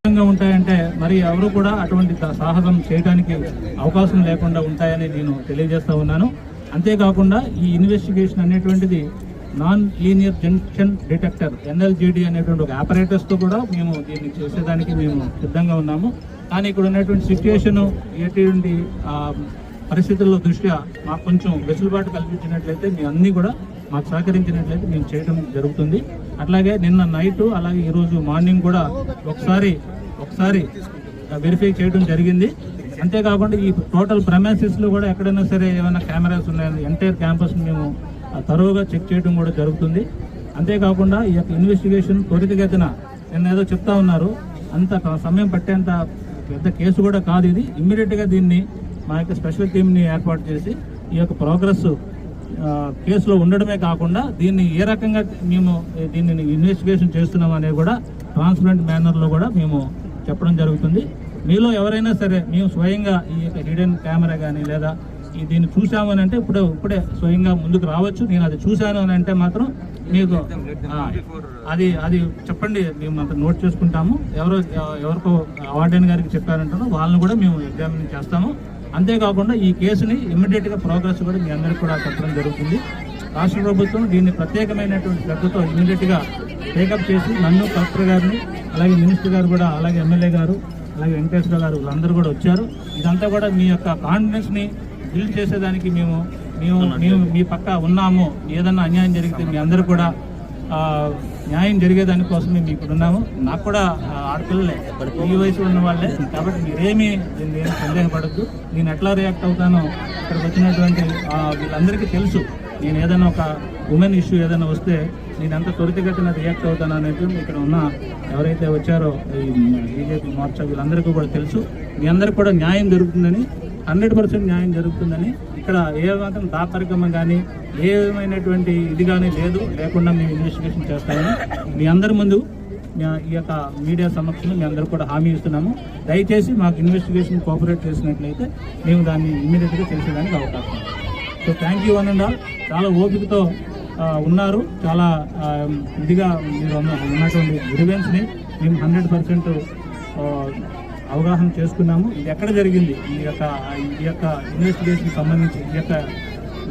ఉంటాయంటే మరి ఎవరు కూడా అటువంటి సాహసం చేయడానికి అవకాశం లేకుండా ఉంటాయని నేను తెలియజేస్తా ఉన్నాను. అంతేకాకుండా ఈ ఇన్వెస్టిగేషన్ అనేటువంటిది non linear junction detector NLGD అనేటువంటి ఒక ఆపరేటర్స్తో కూడా మేము దీన్ని చేసేదానికి మేము సిద్ధంగా ఉన్నాము. కానీ ఇక్కడ ఉన్నటువంటి సిచ్యుయేషన్ ఎటువంటి పరిస్థితుల్లో దృష్ట్యా మాకు కొంచెం వెసులుబాటు కల్పించినట్లయితే మీ అన్నీ కూడా మాకు సహకరించినట్లయితే మేము చేయడం జరుగుతుంది. అట్లాగే నిన్న నైట్ అలాగే ఈరోజు మార్నింగ్ కూడా ఒకసారి వెరిఫై చేయడం జరిగింది. అంతేకాకుండా ఈ టోటల్ ప్రెమైసెస్లో కూడా ఎక్కడైనా సరే ఏమైనా కెమెరాస్ ఉన్నాయని ఎంటైర్ క్యాంపస్ మేము తరోగా చెక్ చేయడం కూడా జరుగుతుంది. అంతేకాకుండా ఈ యొక్క ఇన్వెస్టిగేషన్ త్వరితగతిన నిన్న ఏదో చెప్తా ఉన్నారు, అంత సమయం పట్టేంత పెద్ద కేసు కూడా కాదు ఇది. ఇమ్మీడియట్గా దీన్ని మా యొక్క స్పెషల్ టీంని ఏర్పాటు చేసి ఈ యొక్క ప్రోగ్రెస్ కేసులో ఉండడమే కాకుండా దీన్ని ఏ రకంగా మేము దీన్ని ఇన్వెస్టిగేషన్ చేస్తున్నాం అనేది కూడా ట్రాన్స్పరెంట్ మేనర్లో కూడా మేము చెప్పడం జరుగుతుంది. మీలో ఎవరైనా సరే మేము స్వయంగా ఈ యొక్క హిడెన్ కెమెరా కానీ లేదా దీన్ని చూసాము అని అంటే ఇప్పుడే స్వయంగా ముందుకు రావచ్చు. నేను అది చూశాను అని అంటే మాత్రం మీకు అది చెప్పండి, మేము అంత నోట్ చేసుకుంటాము. ఎవరికో వార్డెన్ గారికి చెప్పారంటారో వాళ్ళని కూడా మేము ఎగ్జామిన్ చేస్తాము. అంతేకాకుండా ఈ కేసుని ఇమ్మీడియట్గా ప్రోగ్రెస్ కూడా మీ అందరికీ కూడా చెప్పడం జరుగుతుంది. రాష్ట్ర ప్రభుత్వం దీన్ని ప్రత్యేకమైనటువంటి శ్రద్ధతో ఇమ్మీడియట్గా టేకప్ చేసి నన్ను కలెక్టర్ గారిని అలాగే మినిస్టర్ గారు కూడా అలాగే ఎమ్మెల్యే గారు అలాగే వెంకటేశ్వర గారు వీళ్ళందరూ కూడా వచ్చారు. ఇదంతా కూడా మీ యొక్క కాన్ఫిడెన్స్ని బిల్డ్ చేసేదానికి మేము మీ పక్క ఉన్నాము. ఏదన్నా అన్యాయం జరిగితే మీ అందరూ కూడా న్యాయం జరిగేదానికోసమే మీ ఇక్కడ ఉన్నాము. నాకు కూడా ఆడపిల్లలే, ఈ వయసు ఉన్న వాళ్ళే, కాబట్టి మీరేమీ దీన్ని సందేహపడద్దు. నేను ఎట్లా రియాక్ట్ అవుతానో ఇక్కడికి వచ్చినటువంటి వీళ్ళందరికీ తెలుసు. నేను ఏదైనా ఒక ఉమెన్ ఇష్యూ ఏదైనా వస్తే నేను ఎంత త్వరితగతిన రియాక్ట్ అవుతాను అనేది ఇక్కడ ఉన్న ఎవరైతే వచ్చారో ఈ బీజేపీ మోర్చా వీళ్ళందరికీ కూడా తెలుసు. మీ అందరికీ కూడా న్యాయం జరుగుతుందని, 100% న్యాయం జరుగుతుందని, ఇక్కడ ఏ మాత్రం దాపరికం కానీ ఏమైనటువంటి ఇది కానీ లేకుండా మేము ఇన్వెస్టిగేషన్ చేస్తామని మీ అందరి ముందు ఈ యొక్క మీడియా సమక్షంలో మీ అందరూ కూడా హామీ ఇస్తున్నాము. దయచేసి మాకు ఇన్వెస్టిగేషన్ కోఆపరేట్ చేసినట్లయితే మేము దాన్ని ఇమ్మీడియట్గా చేసేదానికి అవకాశం. సో థ్యాంక్ యూ అనండి. చాలా ఓపికతో ఉన్నారు. చాలా ఇదిగా మీరు ఉన్నటువంటి గ్రీవెన్స్ని మేము 100% అవగాహన చేసుకున్నాము. ఇది ఎక్కడ జరిగింది, ఈ యొక్క ఇన్వెస్టిగేషన్కి సంబంధించి ఈ యొక్క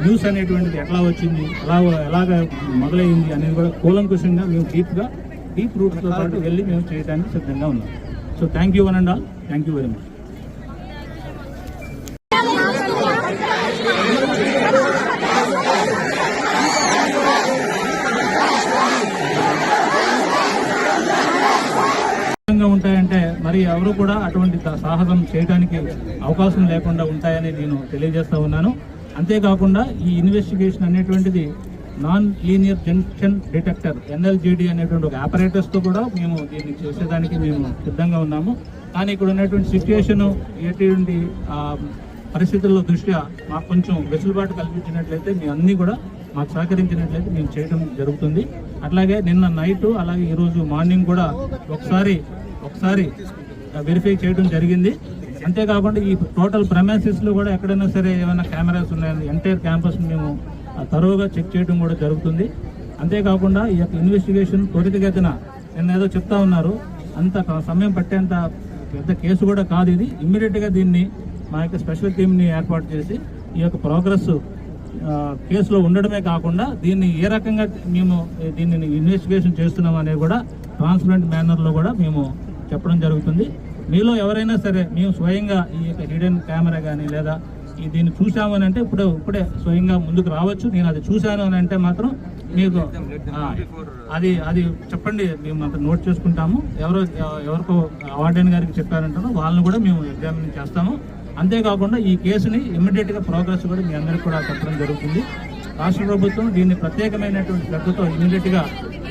న్యూస్ అనేటువంటిది ఎట్లా వచ్చింది, ఎలాగ మొదలైంది అనేది కూడా కూలంకుషంగా మేము డీప్ రూట్స్తో పాటు వెళ్ళి మేము చేయడానికి సిద్ధంగా ఉన్నాం. సో థ్యాంక్ యూ అనండి. Thank you very much. ఉంటాయంటే మరి ఎవరు కూడా అటువంటి సాహసం చేయడానికి అవకాశం లేకుండా ఉంటాయని నేను తెలియజేస్తా ఉన్నాను. అంతేకాకుండా ఈ ఇన్వెస్టిగేషన్ అనేటువంటిది non linear junction detector NLGD అనేటువంటి ఒక ఆపరేటర్స్తో కూడా మేము దీన్ని చేసేదానికి మేము సిద్ధంగా ఉన్నాము. కానీ ఇక్కడ ఉన్నటువంటి సిచ్యుయేషన్ ఎటువంటి పరిస్థితుల్లో దృష్ట్యా మాకు కొంచెం వెసులుబాటు కల్పించినట్లయితే మీ అన్నీ కూడా మాకు సహకరించినట్లయితే మేము చేయడం జరుగుతుంది. అట్లాగే నిన్న నైట్ అలాగే ఈరోజు మార్నింగ్ కూడా ఒకసారి వెరిఫై చేయడం జరిగింది. అంతేకాకుండా ఈ టోటల్ ప్రెమైసెస్లో కూడా ఎక్కడైనా సరే ఏమైనా కెమెరాస్ ఉన్నాయని ఎంటైర్ క్యాంపస్ మేము తరోగా చెక్ చేయడం కూడా జరుగుతుంది. అంతేకాకుండా ఈ యొక్క ఇన్వెస్టిగేషన్ త్వరితగతిన నిన్న ఏదో చెప్తా ఉన్నారు, అంత సమయం పట్టేంత పెద్ద కేసు కూడా కాదు ఇది. ఇమ్మీడియట్గా దీన్ని మా యొక్క స్పెషల్ టీంని ఏర్పాటు చేసి ఈ యొక్క ప్రోగ్రెస్ కేసులో ఉండడమే కాకుండా దీన్ని ఏ రకంగా మేము దీన్ని ఇన్వెస్టిగేషన్ చేస్తున్నాం అనేది కూడా ట్రాన్స్పరెంట్ మేనర్లో కూడా మేము చెప్పడం జరుగుతుంది. మీలో ఎవరైనా సరే మేము స్వయంగా ఈ యొక్క హిడెన్ కెమెరా కానీ లేదా దీన్ని చూసాము అని అంటే ఇప్పుడే స్వయంగా ముందుకు రావచ్చు. నేను అది చూశాను అని అంటే మాత్రం మీకు అది చెప్పండి, మేము అంత నోట్ చేసుకుంటాము. ఎవరికో వార్డెన్ గారికి చెప్పారంటారో వాళ్ళని కూడా మేము ఎగ్జామిన్ చేస్తాము. అంతేకాకుండా ఈ కేసుని ఇమ్మీడియట్గా ప్రోగ్రెస్ కూడా మీ అందరికీ కూడా చెప్పడం జరుగుతుంది. రాష్ట్ర ప్రభుత్వం దీన్ని ప్రత్యేకమైనటువంటి శ్రద్ధతో ఇమ్మీడియట్గా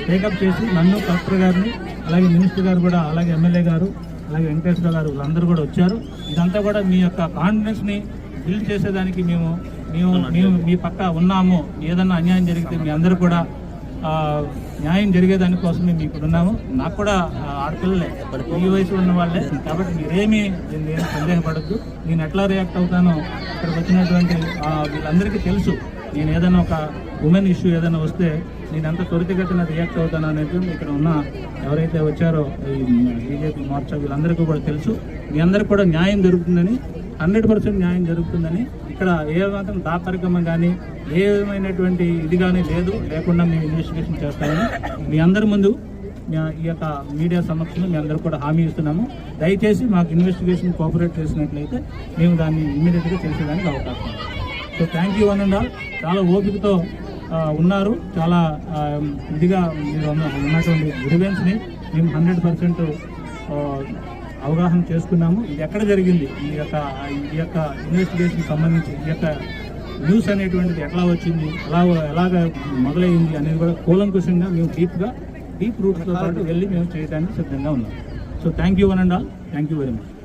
టేకప్ చేసి నన్ను కలెక్టర్ గారిని అలాగే మినిస్టర్ గారు కూడా అలాగే ఎమ్మెల్యే గారు అలాగే వెంకటేశ్వర గారు వీళ్ళందరూ కూడా వచ్చారు. ఇదంతా కూడా మీ యొక్క కాన్ఫిడెన్స్ని బిల్డ్ చేసేదానికి మేము మీ పక్క ఉన్నాము. ఏదన్నా అన్యాయం జరిగితే మీ అందరూ కూడా న్యాయం జరిగేదానికోసమే మీ ఇక్కడ ఉన్నాము. నాకు కూడా ఆడపిల్లలే, ఈ వయసు ఉన్న వాళ్ళే, కాబట్టి మీరేమీ దీన్ని సందేహపడద్దు. నేను ఎట్లా రియాక్ట్ అవుతానో ఇక్కడికి వచ్చినటువంటి వీళ్ళందరికీ తెలుసు. నేను ఏదైనా ఒక ఉమెన్ ఇష్యూ ఏదైనా వస్తే నేను ఎంత త్వరితగతిన రియాక్ట్ అవుతాను అనేది ఇక్కడ ఉన్న ఎవరైతే వచ్చారో ఈ బీజేపీ మోర్చా వీళ్ళందరికీ కూడా తెలుసు. మీ అందరికీ కూడా న్యాయం జరుగుతుందని, 100% న్యాయం జరుగుతుందని, ఇక్కడ ఏ మాత్రం దాపరికం కానీ ఏ విధమైనటువంటి ఇది కానీ లేకుండా మేము ఇన్వెస్టిగేషన్ చేస్తామని మీ అందరి ముందు ఈ యొక్క మీడియా సమక్షంలో మీ అందరూ కూడా హామీ ఇస్తున్నాము. దయచేసి మాకు ఇన్వెస్టిగేషన్ కోఆపరేట్ చేసినట్లయితే మేము దాన్ని ఇమ్మీడియట్గా చేసేదానికి అవకాశం ఉంది. So thank you one and all. చాలా ఓపికతో ఉన్నారు. చాలా ఇదిగా మీరు ఉన్నటువంటి గ్రీవెన్స్ని మేము 100% అవగాహన చేసుకున్నాము. ఇది ఎక్కడ జరిగింది, ఈ యొక్క ఇన్వెస్టిగేషన్ సంబంధించి ఈ యొక్క న్యూస్ అనేటువంటిది ఎట్లా వచ్చింది, ఎలాగ మొదలైంది అనేది కూడా కూలంకుషంగా మేము డీప్ రూట్స్తో పాటు వెళ్ళి మేము చేయడానికి సిద్ధంగా ఉన్నాం. So thank you one and all. Thank you very much.